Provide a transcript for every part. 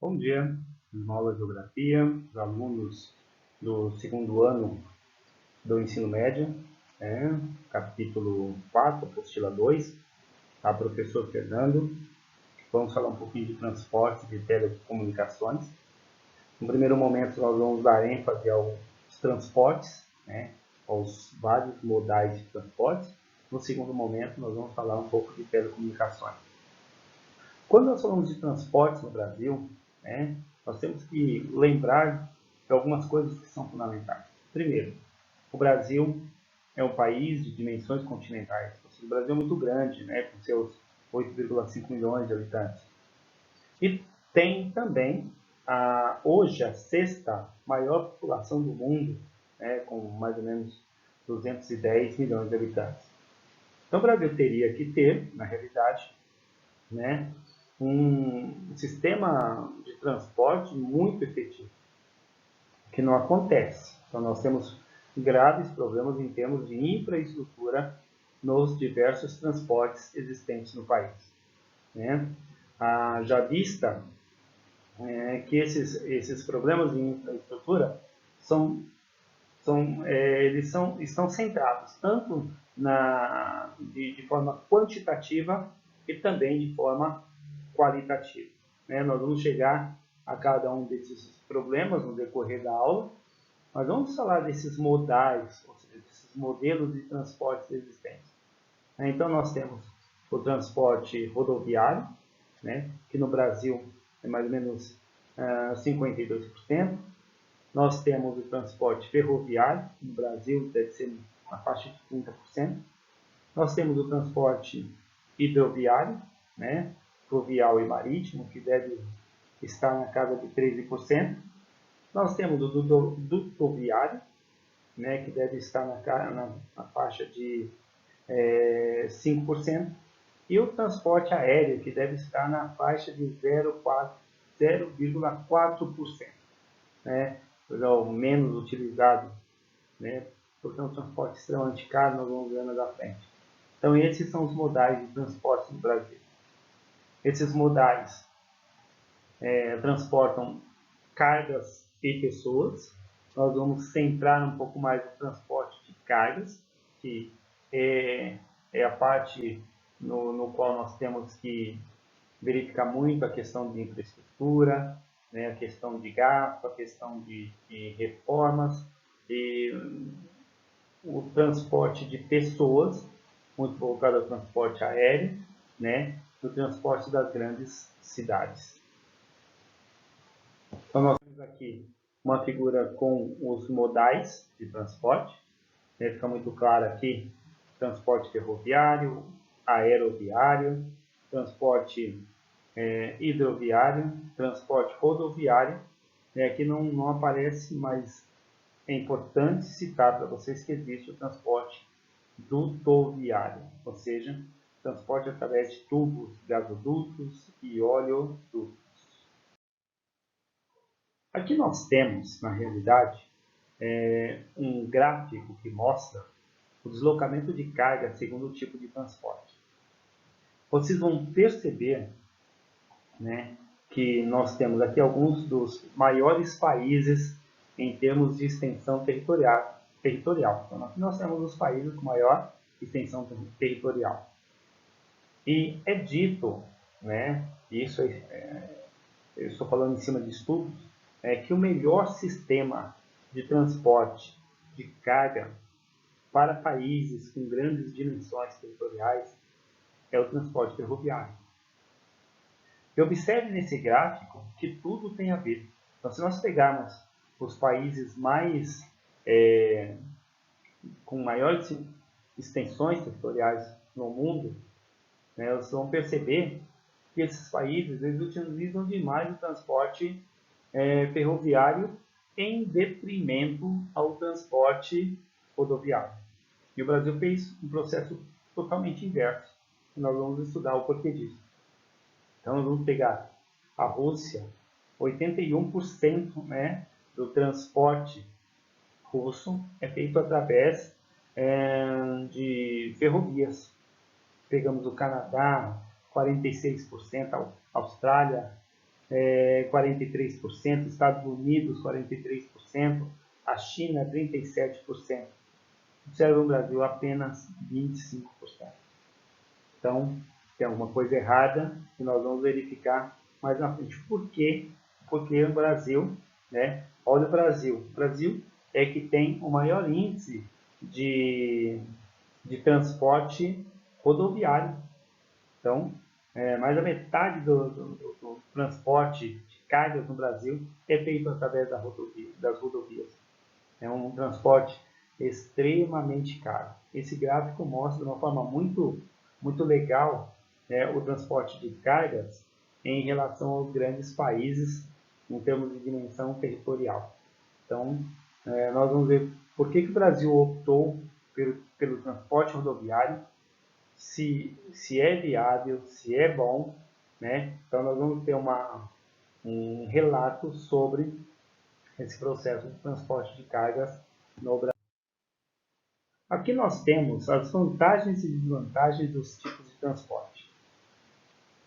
Bom dia, numa aula de Geografia, os alunos do segundo ano do ensino médio, capítulo 4, apostila 2, tá? Professor Fernando. Vamos falar um pouquinho de transporte e de telecomunicações. No primeiro momento, nós vamos dar ênfase aos transportes, aos vários modais de transporte. No segundo momento, nós vamos falar um pouco de telecomunicações. Quando nós falamos de transportes no Brasil, nós temos que lembrar de algumas coisas que são fundamentais. Primeiro, o Brasil é um país de dimensões continentais. O Brasil é muito grande, com seus 8,5 milhões de habitantes. E tem também, hoje, a sexta maior população do mundo, com mais ou menos 210 milhões de habitantes. Então, o Brasil teria que ter, na realidade, um sistema de transporte muito efetivo, que não acontece. Então, nós temos graves problemas em termos de infraestrutura nos diversos transportes existentes no país. Já vista que esses problemas de infraestrutura estão centrados tanto de forma quantitativa e também de forma qualitativa. Nós vamos chegar a cada um desses problemas no decorrer da aula, mas vamos falar desses modais, ou seja, desses modelos de transportes existentes. Então, nós temos o transporte rodoviário, que no Brasil é mais ou menos 52%. Nós temos o transporte ferroviário, que no Brasil deve ser na faixa de 30%. Nós temos o transporte hidroviário, fluvial e marítimo, que deve estar na casa de 13%. Nós temos o dutoviário, que deve estar na faixa de 5%. E o transporte aéreo, que deve estar na faixa de 0,4%. O menos utilizado, porque é um transporte extremamente caro, nós vamos ver mais à frente. Então, esses são os modais de transporte no Brasil. Esses modais transportam cargas e pessoas. Nós vamos centrar um pouco mais no transporte de cargas, que é a parte no qual nós temos que verificar muito a questão de infraestrutura, a questão de gasto, a questão de reformas, e o transporte de pessoas, muito voltado ao transporte aéreo, o transporte das grandes cidades. Então, nós temos aqui uma figura com os modais de transporte. Fica muito claro aqui: transporte ferroviário, aeroviário, transporte hidroviário, transporte rodoviário. Aqui não aparece, mas é importante citar para vocês que existe o transporte dutoviário, ou seja, transporte através de tubos, gasodutos e oleodutos. Aqui nós temos, na realidade, um gráfico que mostra o deslocamento de carga segundo o tipo de transporte. Vocês vão perceber que nós temos aqui alguns dos maiores países em termos de extensão territorial. Então, aqui nós temos os países com maior extensão territorial. E é dito, isso eu estou falando em cima de estudos, que o melhor sistema de transporte de carga para países com grandes dimensões territoriais é o transporte ferroviário. E observe nesse gráfico que tudo tem a ver. Então, se nós pegarmos os países com maiores extensões territoriais no mundo, vocês vão perceber que esses países eles utilizam demais o transporte ferroviário em detrimento ao transporte rodoviário. E o Brasil fez um processo totalmente inverso. E nós vamos estudar o porquê disso. Então, nós vamos pegar a Rússia, 81% do transporte russo é feito através de ferrovias. Pegamos o Canadá, 46%, a Austrália, 43%, Estados Unidos 43%, a China 37%. Observa no Brasil apenas 25%. Então, tem alguma coisa errada e nós vamos verificar mais na frente. Por quê? Porque o Brasil, né? Olha o Brasil. O Brasil é que tem o maior índice de transporte rodoviário. Então, mais da metade do transporte de cargas no Brasil é feito através das rodovias. É um transporte extremamente caro. Esse gráfico mostra de uma forma muito legal o transporte de cargas em relação aos grandes países em termos de dimensão territorial. Então, nós vamos ver por que o Brasil optou pelo transporte rodoviário, se é viável, se é bom, né? Então nós vamos ter um relato sobre esse processo de transporte de cargas no Brasil. Aqui nós temos as vantagens e desvantagens dos tipos de transporte.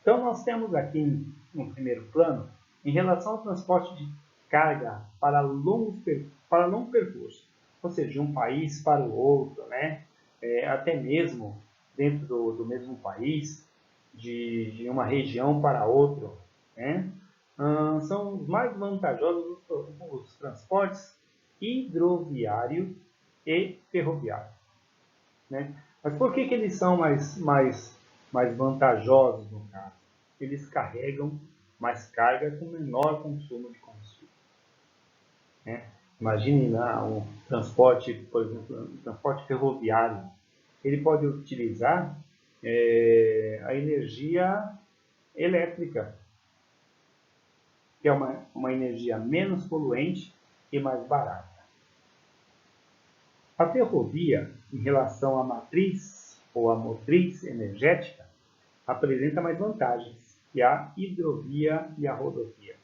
Então nós temos aqui no primeiro plano, em relação ao transporte de carga para longo percurso, ou seja, de um país para o outro, né? Até mesmo dentro do mesmo país, de uma região para outra, né? São os mais vantajosos os transportes hidroviário e ferroviário, né? Mas por que eles são mais vantajosos no caso? Eles carregam mais carga com menor consumo de combustível, né? Imagine lá um transporte, por exemplo, um transporte ferroviário. Ele pode utilizar a energia elétrica, que é uma energia menos poluente e mais barata. A ferrovia, em relação à matriz ou à motriz energética, apresenta mais vantagens que a hidrovia e a rodovia,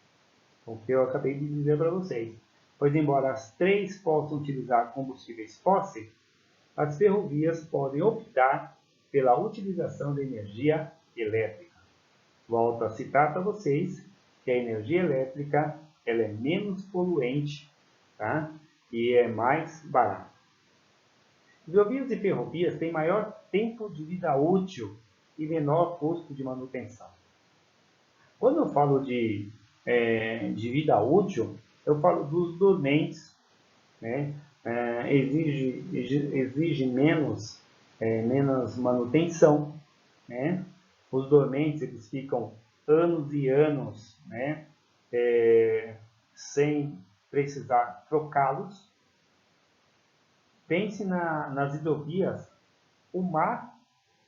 o que eu acabei de dizer para vocês. Pois, embora as três possam utilizar combustíveis fósseis, as ferrovias podem optar pela utilização da energia elétrica. Volto a citar para vocês que a energia elétrica ela é menos poluente, tá? E é mais barata. Hidrovias e ferrovias têm maior tempo de vida útil e menor custo de manutenção. Quando eu falo de vida útil, eu falo dos dormentes, né? Exige menos manutenção, né? Os dormentes eles ficam anos e anos, né? Sem precisar trocá-los. Pense nas hidrovias. O mar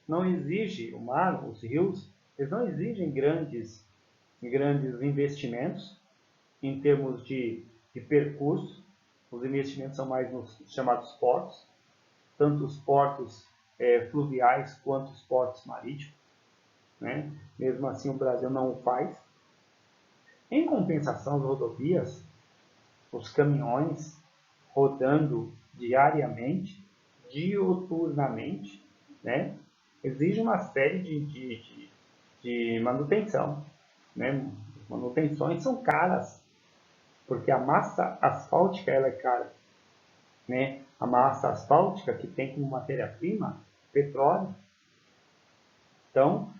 não exige, os rios, eles não exigem grandes investimentos em termos de percurso. Os investimentos são mais nos chamados portos, tanto os portos fluviais quanto os portos marítimos, né? Mesmo assim o Brasil não o faz. Em compensação, as rodovias, os caminhões rodando diariamente, diuturnamente, né? Exige uma série de manutenção, né? Manutenções são caras, porque a massa asfáltica ela é cara, né? A massa asfáltica que tem como matéria-prima petróleo. Então,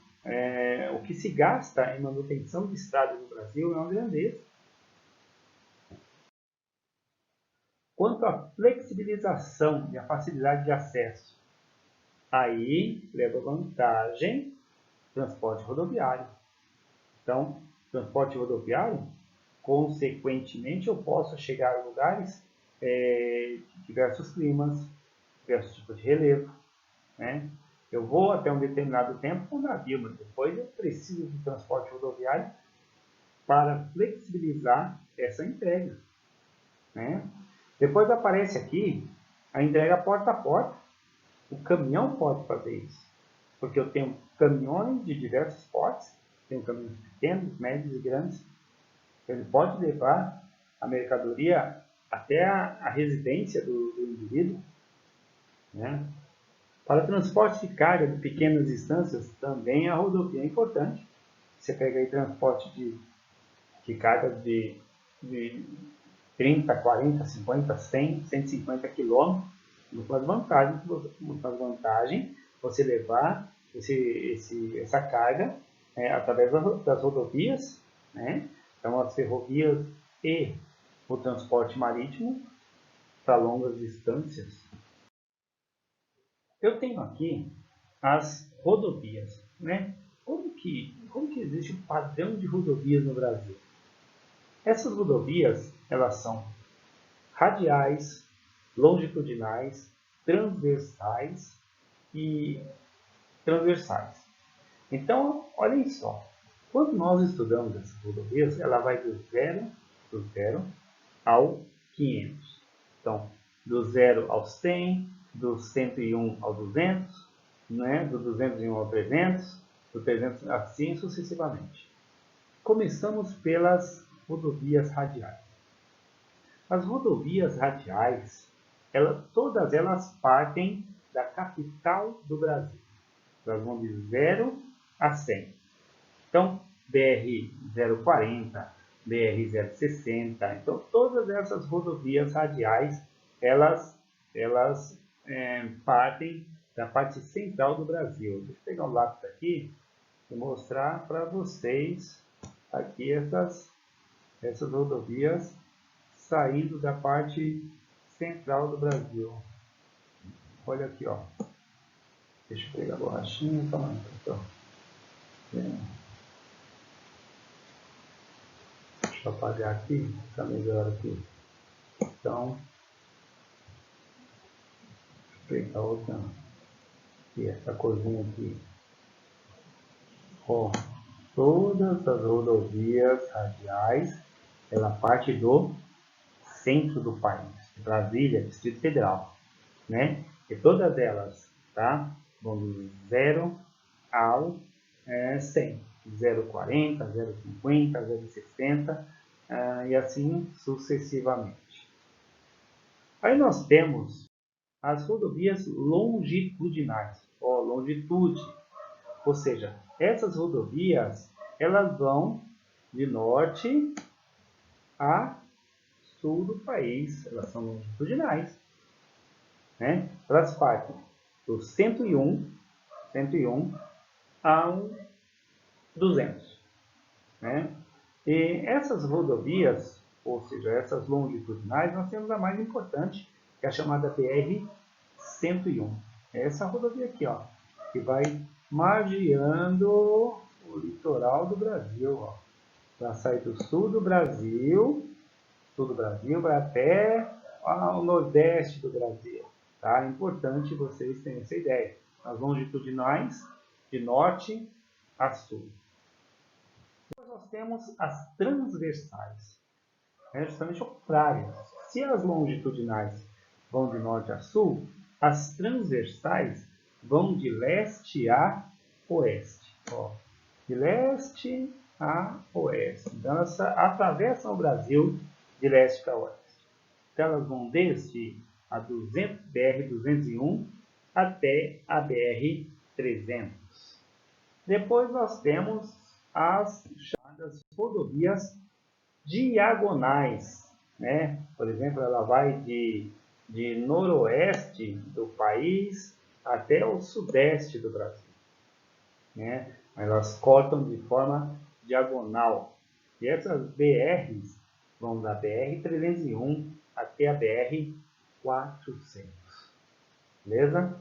o que se gasta em manutenção de estradas no Brasil é uma grandeza. Quanto à flexibilização e à facilidade de acesso, aí leva vantagem transporte rodoviário. Então, transporte rodoviário, consequentemente, eu posso chegar a lugares de diversos climas, diversos tipos de relevo, né? Eu vou até um determinado tempo com o navio, mas depois eu preciso de transporte rodoviário para flexibilizar essa entrega, né? Depois aparece aqui a entrega porta a porta. O caminhão pode fazer isso, porque eu tenho caminhões de diversos portes, tenho caminhões pequenos, médios e grandes. Ele pode levar a mercadoria até a residência do indivíduo, né? Para transporte de carga de pequenas distâncias, também a rodovia é importante. Você pega aí transporte de cargas de 30, 40, 50, 100, 150 quilômetros. Muito mais vantagem você levar essa carga através das rodovias, né? Então as ferrovias e o transporte marítimo para longas distâncias. Eu tenho aqui as rodovias, né? Como que existe um padrão de rodovias no Brasil? Essas rodovias, elas são radiais, longitudinais, transversais e transversais. Então, olhem só, quando nós estudamos essas rodovias, ela vai do zero ao 500. Então, do 0 ao 100, do 101 ao 200, né? Do 201 ao 300, do 300 assim sucessivamente. Começamos pelas rodovias radiais. As rodovias radiais, todas elas partem da capital do Brasil. Elas vão de 0 a 100. Então, BR-040, BR-060, então todas essas rodovias radiais, elas partem da parte central do Brasil. Deixa eu pegar um lápis aqui e mostrar para vocês aqui essas rodovias saindo da parte central do Brasil. Olha aqui, ó. Deixa eu pegar a borrachinha e falar aqui, ó. Deixa eu apagar aqui, fica melhor aqui. Então, deixa eu pegar outra. E essa corzinha aqui. Ó, todas as rodovias radiais, ela parte do centro do país, Brasília, Distrito Federal, né? E todas elas, tá? Vão do 0 ao 100, 0,40, 0,50, 0,60 e assim sucessivamente. Aí nós temos as rodovias longitudinais, longitude, ou seja, essas rodovias elas vão de norte a sul do país, elas são longitudinais, né? Elas partem do 101 ao 200, né? E essas rodovias, ou seja, essas longitudinais, nós temos a mais importante, que é a chamada BR-101. É essa rodovia aqui, ó, que vai margeando o litoral do Brasil, ó. Vai sair do sul do Brasil, vai até o nordeste do Brasil. Tá? É importante vocês terem essa ideia. As longitudinais, de norte a sul. Depois nós temos as transversais. É justamente o contrário. Se as longitudinais vão de norte a sul, as transversais vão de leste a oeste. Ó, de leste a oeste. Então, elas atravessam o Brasil de leste para oeste. Então, elas vão desde a BR-201 até a BR-300. Depois nós temos as chamadas rodovias diagonais, né? Por exemplo, ela vai de noroeste do país até o sudeste do Brasil, né? Elas cortam de forma diagonal. E essas BRs vão da BR-301 até a BR-400. Beleza?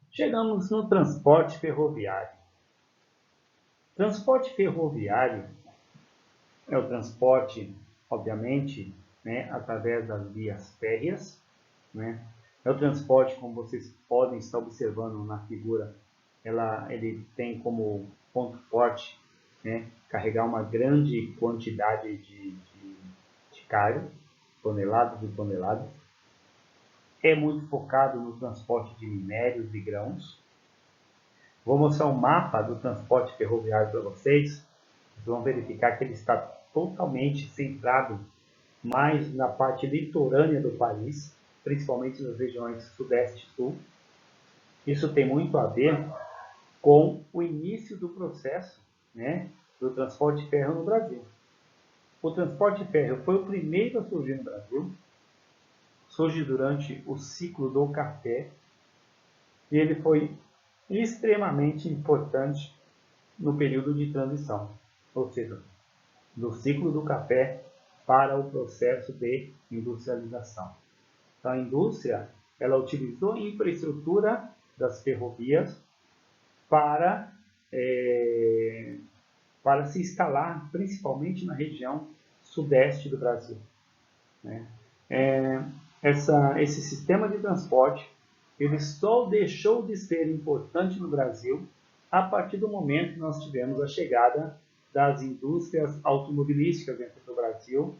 Chegamos no transporte ferroviário. Transporte ferroviário é o transporte, obviamente, né, através das vias férreas, né? É o transporte, como vocês podem estar observando na figura, ele tem como ponto forte, né, carregar uma grande quantidade de carga, toneladas e toneladas. É muito focado no transporte de minérios e grãos. Vou mostrar um mapa do transporte ferroviário para vocês. Vocês vão verificar que ele está totalmente centrado mais na parte litorânea do país, principalmente nas regiões sudeste e sul. Isso tem muito a ver com o início do processo, né, do transporte de ferro no Brasil. O transporte de ferro foi o primeiro a surgir no Brasil, surge durante o ciclo do café, e ele foi extremamente importante no período de transição, ou seja, do ciclo do café para o processo de industrialização. Então, a indústria ela utilizou a infraestrutura das ferrovias para se instalar, principalmente na região sudeste do Brasil, né? Esse sistema de transporte ele só deixou de ser importante no Brasil a partir do momento que nós tivemos a chegada das indústrias automobilísticas dentro do Brasil,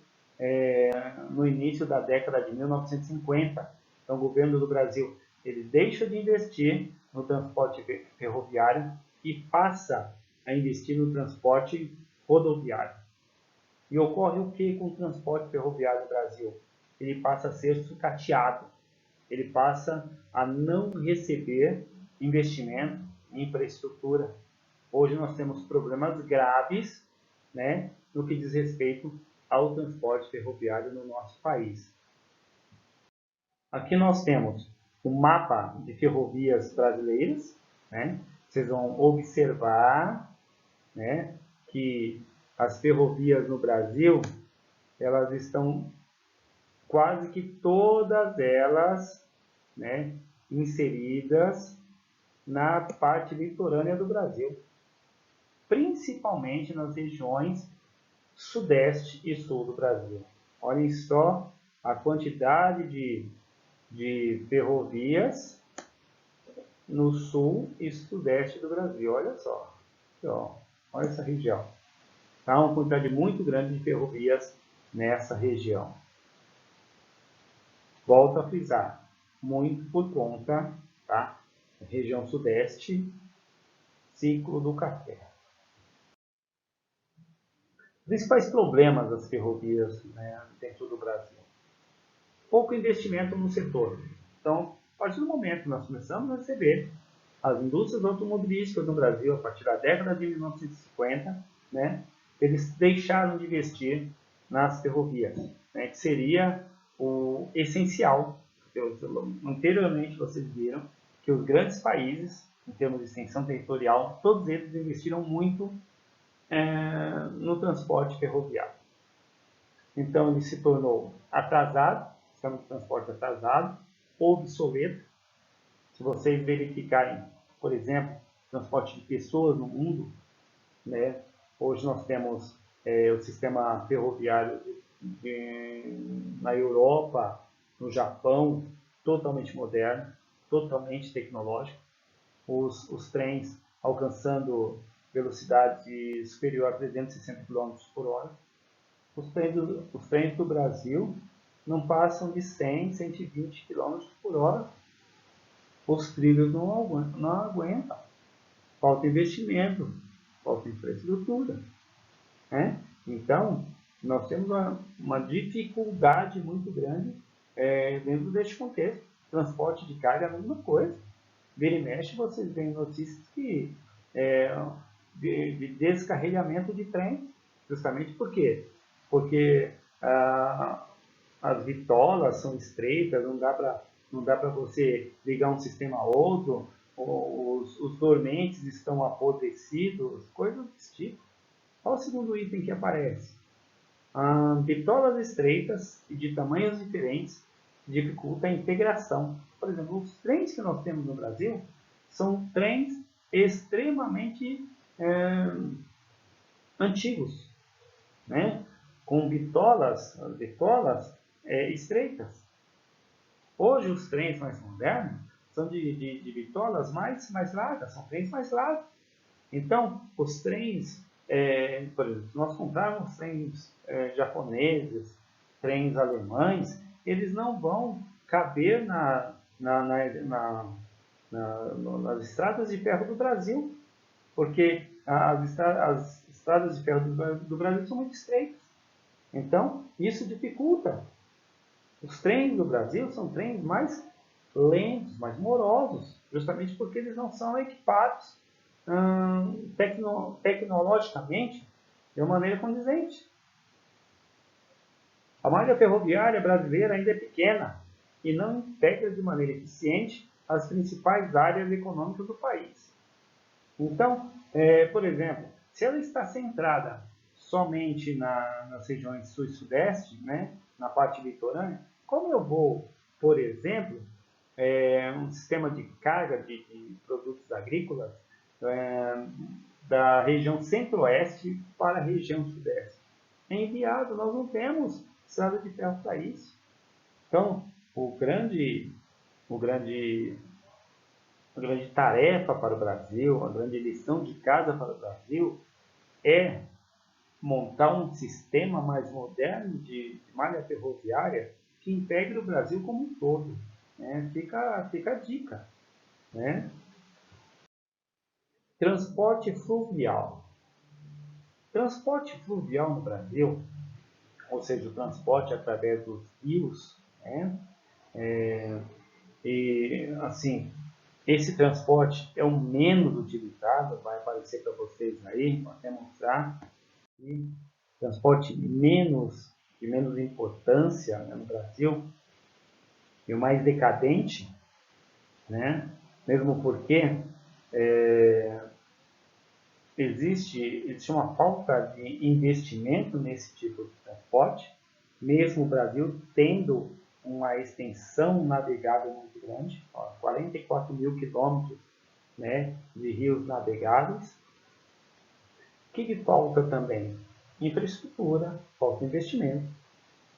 no início da década de 1950. Então, o governo do Brasil ele deixa de investir no transporte ferroviário e passa a investir no transporte rodoviário. E ocorre o que com o transporte ferroviário no Brasil? Ele passa a ser sucateado, ele passa a não receber investimento em infraestrutura. Hoje nós temos problemas graves, né, no que diz respeito ao transporte ferroviário no nosso país. Aqui nós temos o mapa de ferrovias brasileiras, né? Vocês vão observar, né, que as ferrovias no Brasil, elas estão quase que todas elas, né, inseridas na parte litorânea do Brasil, principalmente nas regiões sudeste e sul do Brasil. Olhem só a quantidade de ferrovias no sul e sudeste do Brasil. Olha só, aqui, ó, olha essa região. Tá uma quantidade muito grande de ferrovias nessa região. Volto a frisar, muito por conta, tá? Região sudeste, ciclo do café. Principais problemas das ferrovias, né, dentro do Brasil. Pouco investimento no setor. Então, a partir do momento que nós começamos a receber as indústrias automobilísticas no Brasil, a partir da década de 1950, né, eles deixaram de investir nas ferrovias, né, que seria o essencial. Anteriormente, vocês viram que os grandes países, em termos de extensão territorial, todos eles investiram muito no transporte ferroviário. Então, ele se tornou atrasado, sistema de transporte atrasado, obsoleto. Se vocês verificarem, por exemplo, transporte de pessoas no mundo, né, hoje nós temos o sistema ferroviário na Europa, no Japão, totalmente moderno, totalmente tecnológico. Os trens alcançando velocidade superior a 360 km por hora. Os trens do Brasil não passam de 100, 120 km por hora. Os trilhos não aguentam. Falta investimento, falta infraestrutura, né? Então, nós temos uma dificuldade muito grande dentro deste contexto. Transporte de carga é a mesma coisa. Vira e mexe, vocês veem notícias de descarregamento de trem, justamente por quê? Porque as bitolas são estreitas, não dá para você ligar um sistema a outro, os dormentes estão apodrecidos, coisas desse tipo. Qual o segundo item que aparece? Bitolas estreitas e de tamanhos diferentes dificulta a integração. Por exemplo, os trens que nós temos no Brasil são trens extremamente antigos, né? Com bitolas estreitas. Hoje os trens mais modernos são de bitolas mais largas, são trens mais largos. Então, os trens, por exemplo, se nós comprarmos trens japoneses, trens alemães, eles não vão caber nas estradas de ferro do Brasil, porque as estradas de ferro do Brasil são muito estreitas. Então, isso dificulta. Os trens do Brasil são trens mais lentos, mais morosos, justamente porque eles não são equipados tecnologicamente de uma maneira condizente. A malha ferroviária brasileira ainda é pequena e não integra de maneira eficiente as principais áreas econômicas do país. Então, por exemplo, se ela está centrada somente nas regiões sul e sudeste, né, na parte litorânea, como eu vou, por exemplo, um sistema de carga de produtos agrícolas da região centro-oeste para a região sudeste? É inviável, nós não temos estrada de ferro para isso. Então, o grande a grande tarefa para o Brasil, a grande lição de casa para o Brasil é montar um sistema mais moderno de malha ferroviária que integre o Brasil como um todo. Né? Fica a dica. Né? Transporte fluvial. Transporte fluvial no Brasil, ou seja, o transporte através dos rios, né? E assim, esse transporte é o menos utilizado, vai aparecer para vocês aí, vou até mostrar. E transporte de menos importância, né, no Brasil, e o mais decadente, né? Mesmo porque existe uma falta de investimento nesse tipo de transporte, mesmo o Brasil tendo uma extensão navegável muito grande, 44 mil quilômetros, né, de rios navegáveis. O que falta também? Infraestrutura, falta investimento.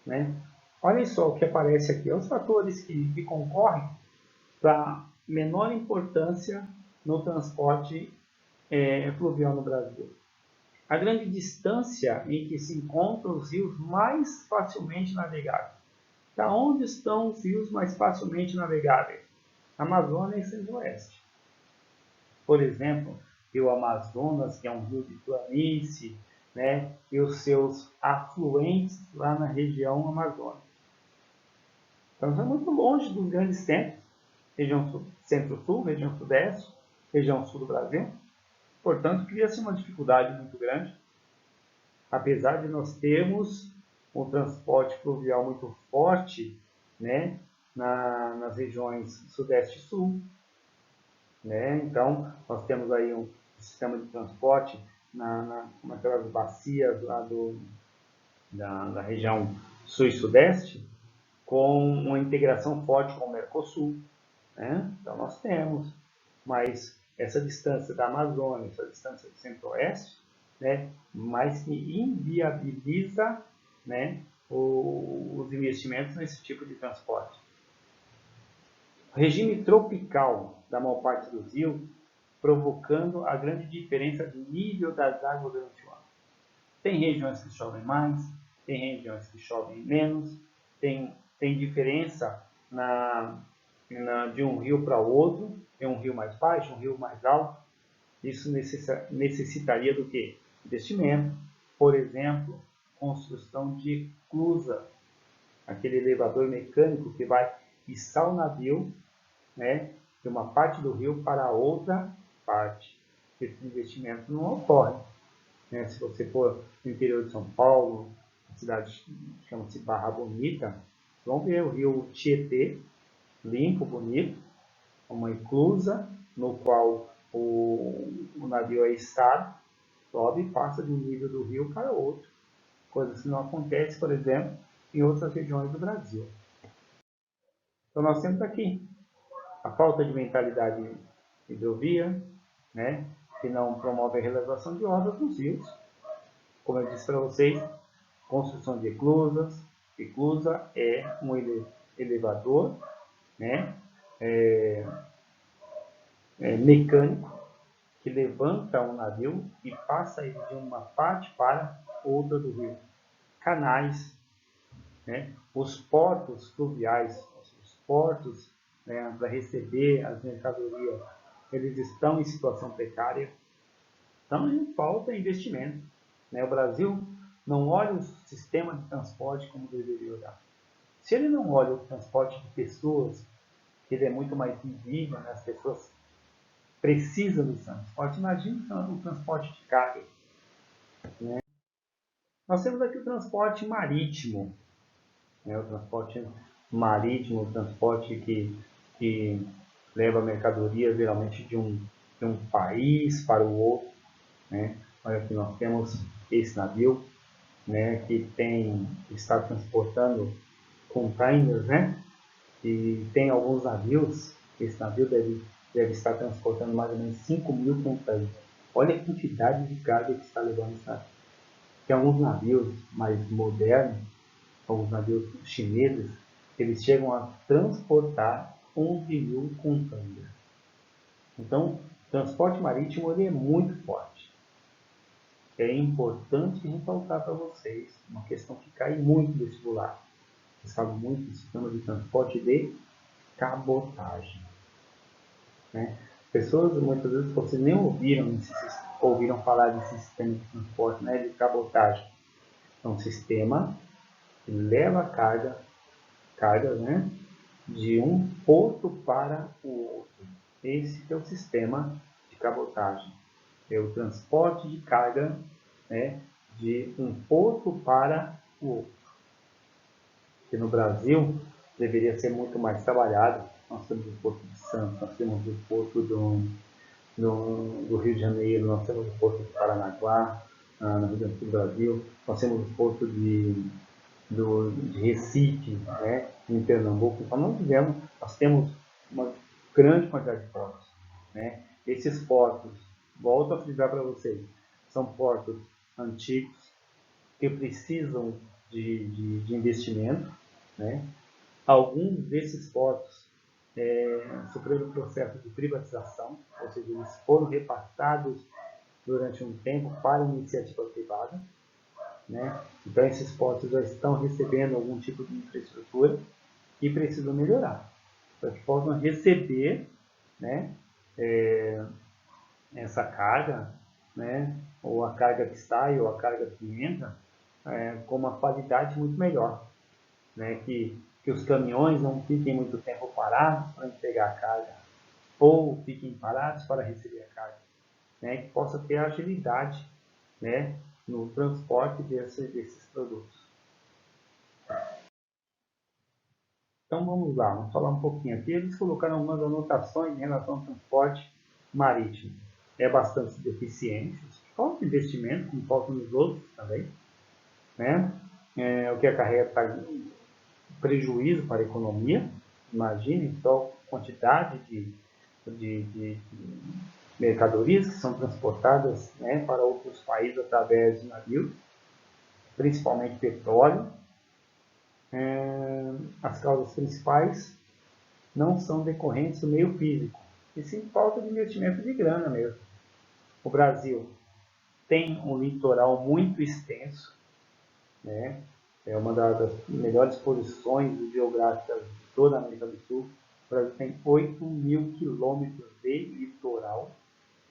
Né? Olha só o que aparece aqui, os fatores que concorrem para menor importância no transporte fluvial no Brasil. A grande distância em que se encontram os rios mais facilmente navegáveis. Da onde estão os rios mais facilmente navegáveis? Amazônia e Centro-Oeste. Por exemplo, rio Amazonas, que é um rio de planície, né, e os seus afluentes lá na região amazônica. Então, estamos muito longe dos grandes centros, região centro-sul, região sudeste, região sul do Brasil. Portanto, cria-se uma dificuldade muito grande, apesar de nós termos um transporte fluvial muito forte, né, nas regiões sudeste e sul. Né? Então, nós temos aí um sistema de transporte naquelas bacias lá da região sul e sudeste, com uma integração forte com o Mercosul. Né? Então, nós temos, mas essa distância da Amazônia, essa distância do Centro-Oeste, né, mais que inviabiliza, né, os investimentos nesse tipo de transporte. O regime tropical da maior parte dos rios, provocando a grande diferença de nível das águas durante o ano. Tem regiões que chovem mais, tem regiões que chovem menos, tem diferença de um rio para outro, tem um rio mais baixo, um rio mais alto. Isso necessitaria do quê? Investimento. Por exemplo, construção de esclusa, aquele elevador mecânico que vai içar o navio, né, de uma parte do rio para a outra parte. Esse investimento não ocorre. Né? Se você for no interior de São Paulo, a cidade chama-se Barra Bonita, vão ver o rio Tietê, limpo, bonito, uma esclusa no qual o navio é içado, sobe e passa de um nível do rio para outro. Coisas que não acontecem, por exemplo, em outras regiões do Brasil. Então nós temos aqui a falta de mentalidade hidrovia, né, que não promove a realização de obras nos rios. Como eu disse para vocês, construção de eclusas. Eclusa é um elevador, né, mecânico que levanta um navio e passa ele de uma parte para outra do rio. Canais, né, os portos fluviais, os portos, né, para receber as mercadorias, eles estão em situação precária. Então, falta investimento. Né? O Brasil não olha o sistema de transporte como deveria olhar. Se ele não olha o transporte de pessoas, ele é muito mais visível, né? As pessoas precisa do transporte. Imagine o transporte de carga, né? Nós temos aqui o transporte marítimo, né? O transporte marítimo, o transporte que leva mercadoria geralmente de um país para o outro, né? Olha aqui, nós temos esse navio, né, que está transportando containers, né? E tem alguns navios, esse navio deve estar transportando mais ou menos 5.000 containers. Olha a quantidade de carga que está levando esse navio. Tem alguns navios mais modernos, alguns navios chineses, eles chegam a transportar 11.000 containers. Então, o transporte marítimo ele é muito forte. É importante ressaltar para vocês uma questão que cai muito no vestibular. Vocês falam muito do sistema de transporte de cabotagem, né? Pessoas, muitas vezes, vocês nem ouviram falar desse sistema de transporte, né, de cabotagem. É um sistema que leva carga, né, de um porto para o outro. Esse é o sistema de cabotagem. É o transporte de carga, né, de um porto para o outro. Que no Brasil deveria ser muito mais trabalhado. Nós temos o Porto de Santos, nós temos o Porto do Rio de Janeiro, nós temos o Porto de Paranaguá, no Rio Grande do Brasil, nós temos o Porto de Recife, né, em Pernambuco. Então nós temos uma grande quantidade de portos, né? Esses portos, volto a frisar para vocês, são portos antigos que precisam de investimento, né? Alguns desses portos sofreram um processo de privatização, ou seja, eles foram repassados durante um tempo para a iniciativa privada, né? Então esses portos já estão recebendo algum tipo de infraestrutura e precisam melhorar, para que possam receber, né, essa carga, né, ou a carga que sai ou a carga que entra, com uma qualidade muito melhor, né, que os caminhões não fiquem muito tempo parados para entregar a carga, ou fiquem parados para receber a carga, né, que possa ter agilidade, né, no transporte desses produtos. Então vamos lá, vamos falar um pouquinho aqui. Eles colocaram algumas anotações em relação ao transporte marítimo. É bastante deficiente, falta investimento, como falta nos outros também, né? O que acarreta prejuízo para a economia. Imagine só a quantidade de mercadorias que são transportadas, né, para outros países através de navios, principalmente petróleo. As causas principais não são decorrentes do meio físico, e sim falta de investimento de grana mesmo. O Brasil tem um litoral muito extenso, né? É uma das melhores posições geográficas de toda a América do Sul. O Brasil tem 8.000 quilômetros de litoral,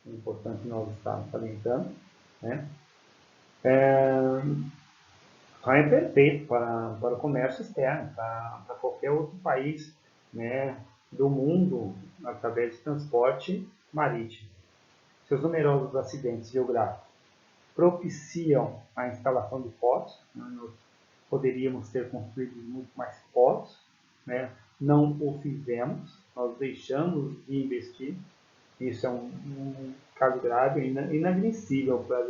é importante nós estarmos salientando, né? É perfeito para o comércio externo, para qualquer outro país, né, do mundo, através de transporte marítimo. Seus numerosos acidentes geográficos propiciam a instalação de portos. Nós poderíamos ter construído muito mais portos, né? Não o fizemos, nós deixamos de investir. Isso é um caso grave, inadmissível para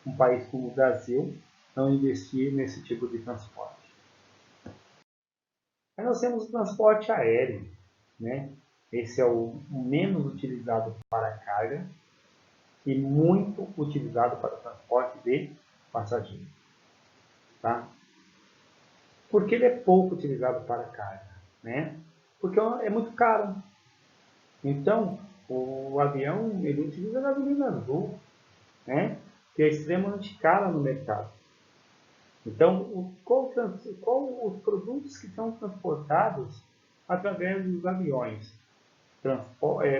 um país como o Brasil não investir nesse tipo de transporte. Aí nós temos o transporte aéreo, né? Esse é o menos utilizado para carga e muito utilizado para o transporte de passageiros, tá? Por que ele é pouco utilizado para carga, né? Porque é muito caro. Então, o avião ele utiliza gasolina azul, né? Que é extremamente cara no mercado. Então, qual os produtos que são transportados através dos aviões?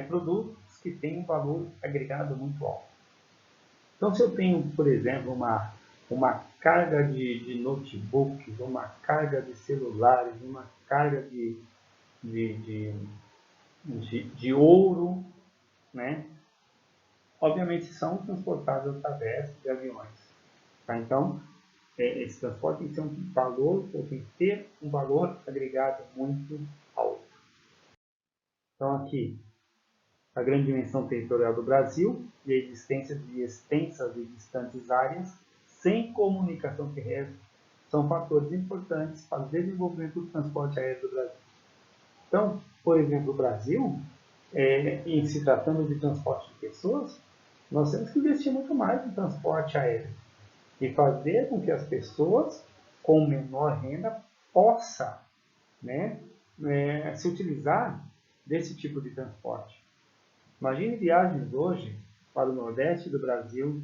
Produtos que têm um valor agregado muito alto. Então, se eu tenho, por exemplo, uma carga de notebooks, uma carga de celulares, uma carga de ouro, né? obviamente são transportadas através de aviões. Tá? Então, esse transporte tem que ter um valor, ou tem que ter um valor agregado muito alto. Então, aqui, a grande dimensão territorial do Brasil e a existência de extensas e distantes áreas sem comunicação terrestre são fatores importantes para o desenvolvimento do transporte aéreo do Brasil. Então, por exemplo, o Brasil, em se tratando de transporte de pessoas, nós temos que investir muito mais no transporte aéreo e fazer com que as pessoas com menor renda possam, né, se utilizar desse tipo de transporte. Imagine viagens hoje para o Nordeste do Brasil,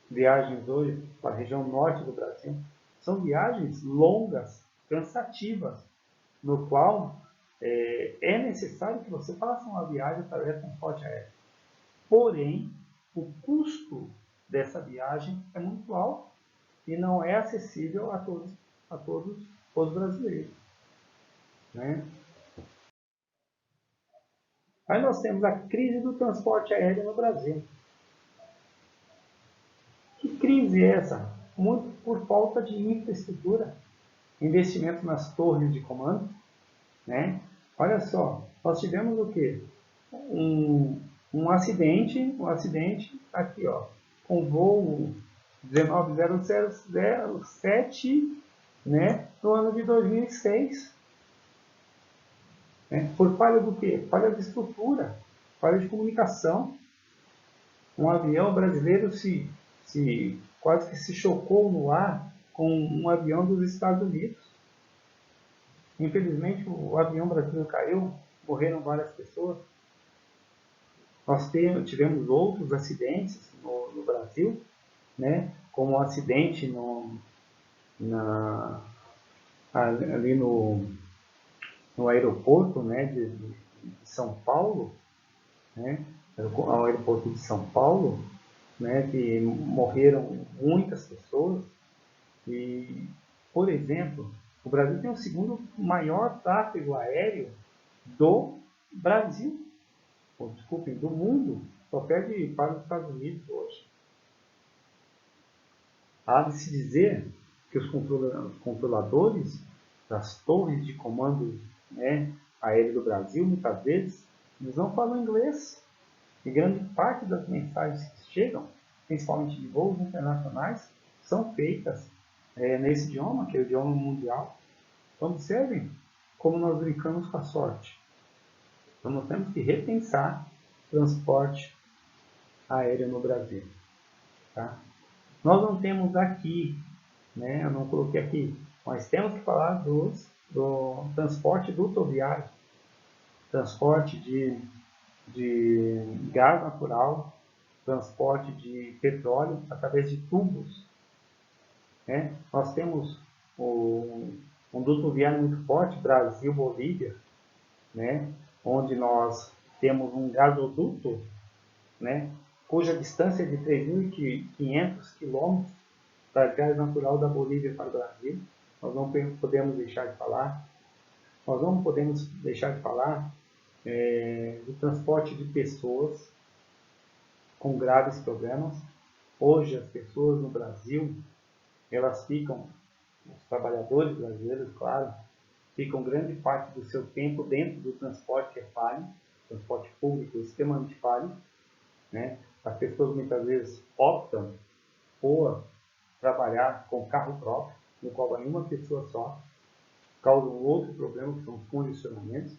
viagens hoje para a região Norte do Brasil. São viagens longas, cansativas, no qual é necessário que você faça uma viagem através do transporte aéreo. Porém, o custo dessa viagem é muito alto e não é acessível a todos os brasileiros. Né? Aí nós temos a crise do transporte aéreo no Brasil. Que crise é essa? Muito por falta de infraestrutura, investimento nas torres de comando. Né? Olha só, nós tivemos o quê? Um acidente aqui, ó, com voo 19007, né, no ano de 2006. Né? Por falha do quê? Falha de estrutura, falha de comunicação. Um avião brasileiro quase que se chocou no ar com um avião dos Estados Unidos. Infelizmente, o avião brasileiro caiu, morreram várias pessoas. Nós tivemos outros acidentes no Brasil, né? Como um acidente ali no aeroporto, né, de São Paulo, né? Ao aeroporto de São Paulo, né, que morreram muitas pessoas. E, por exemplo, o Brasil tem o segundo maior tráfego aéreo do Brasil, desculpem, do mundo, só perde para os Estados Unidos hoje. Há de se dizer que os controladores das torres de comando, né, aéreo do Brasil, muitas vezes, eles não falam inglês. E grande parte das mensagens que chegam, principalmente de voos internacionais, são feitas nesse idioma, que é o idioma mundial. Então, observem como nós brincamos com a sorte. Então, nós temos que repensar o transporte aéreo no Brasil. Tá? Nós não temos aqui, né, eu não coloquei aqui, mas temos que falar do transporte dutoviário, transporte de gás natural, transporte de petróleo através de tubos. Né? Nós temos um duto viário muito forte, Brasil-Bolívia, né? Onde nós temos um gasoduto, né? Cuja distância é de 3.500 quilômetros para gás natural da Bolívia para o Brasil. Nós não podemos deixar de falar. Nós não podemos deixar de falar do transporte de pessoas com graves problemas. Hoje as pessoas no Brasil, elas ficam, os trabalhadores brasileiros, claro, ficam grande parte do seu tempo dentro do transporte que é falho, transporte público extremamente falho. Né? As pessoas muitas vezes optam por trabalhar com carro próprio, no qual vai uma pessoa só, causa um outro problema, que são os congestionamentos.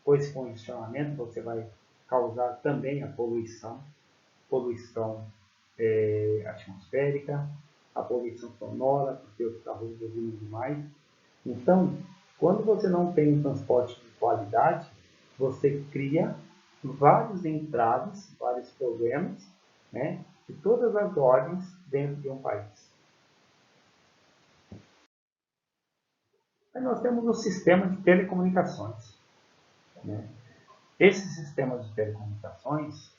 Com esse congestionamento você vai causar também a poluição atmosférica, a poluição sonora, porque os carros buzinam demais. Então, quando você não tem um transporte de qualidade, você cria vários entraves, vários problemas, né, de todas as ordens dentro de um país. Aí nós temos o sistema de telecomunicações. Né? Esses sistemas de telecomunicações,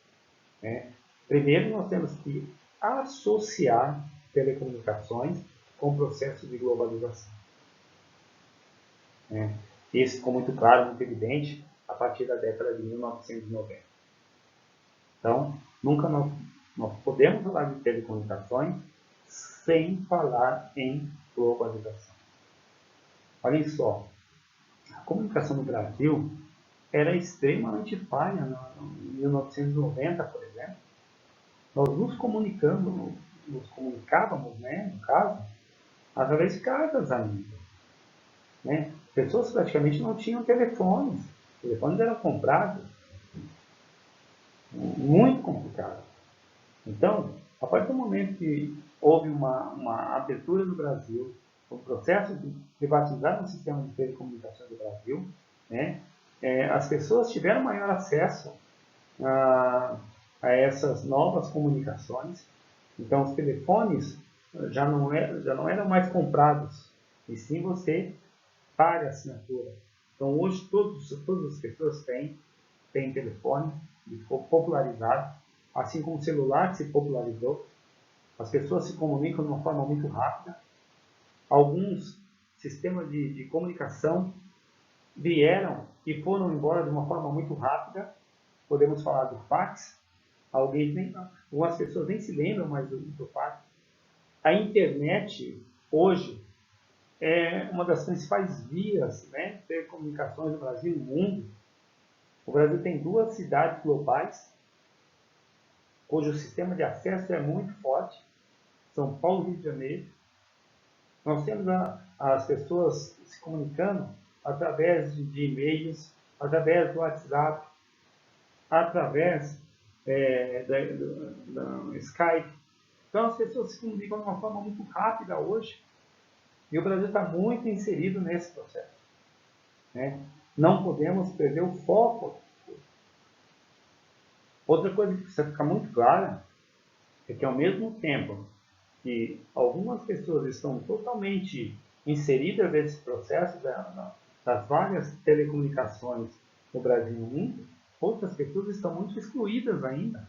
né, primeiro nós temos que associar telecomunicações com o processo de globalização. Né? Isso ficou muito claro, muito evidente, a partir da década de 1990. Então, Nunca nós podemos falar de telecomunicações sem falar em globalização. Olhem só, a comunicação no Brasil era extremamente falha em 1990, por exemplo. Nós nos comunicávamos, né, no caso, através de cartas amigas. Né? Pessoas praticamente não tinham telefones. Os telefones eram comprados. Muito complicado. Então, a partir do momento que houve uma abertura no Brasil, o processo de privatizar o sistema de telecomunicações do Brasil, né, as pessoas tiveram maior acesso a essas novas comunicações. Então, os telefones já não eram mais comprados, e sim você paga a assinatura. Então, hoje, todas as pessoas têm telefone, e ficou popularizado, assim como o celular se popularizou. As pessoas se comunicam de uma forma muito rápida. Alguns sistemas de comunicação vieram e foram embora de uma forma muito rápida. Podemos falar do fax. Algumas pessoas nem se lembram mais do fax. A internet, hoje, é uma das principais vias, né, de telecomunicações do Brasil e do mundo. O Brasil tem 2 cidades globais, cujo sistema de acesso é muito forte, São Paulo e Rio de Janeiro. Nós temos as pessoas se comunicando através de e-mails, através do WhatsApp, através da Skype. Então as pessoas se comunicam de uma forma muito rápida hoje, e o Brasil está muito inserido nesse processo. Né? Não podemos perder o foco. Outra coisa que precisa ficar muito clara é que, ao mesmo tempo que algumas pessoas estão totalmente inseridas nesse processo das várias telecomunicações no Brasil e no mundo, outras pessoas estão muito excluídas ainda.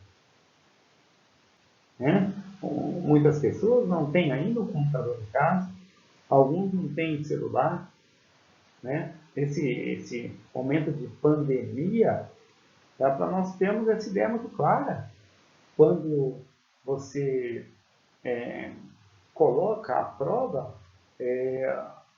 Né? Muitas pessoas não têm ainda o computador em casa, alguns não têm celular. Né? Esse momento de pandemia dá para nós termos essa ideia muito clara. Quando você coloca à prova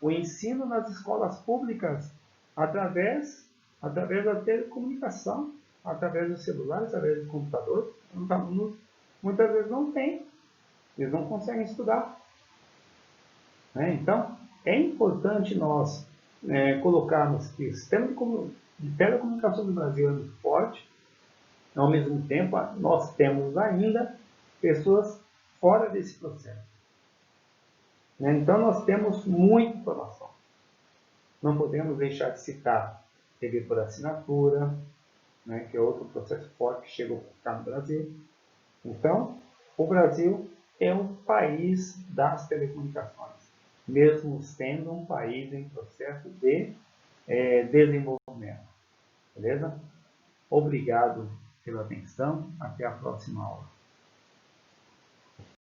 o ensino nas escolas públicas através da telecomunicação, através do celular, através do computador. Os alunos muitas vezes não têm, eles não conseguem estudar. Né? Então, é importante nós colocarmos que o sistema de telecomunicação do Brasil é muito forte. Ao mesmo tempo, nós temos ainda pessoas fora desse processo. Né? Então, nós temos muita informação. Não podemos deixar de citar TV por assinatura, né, que é outro processo forte que chegou a ficar no Brasil. Então, o Brasil é um país das telecomunicações, mesmo sendo um país em processo de desenvolvimento. Beleza? Obrigado pela atenção. Até a próxima aula.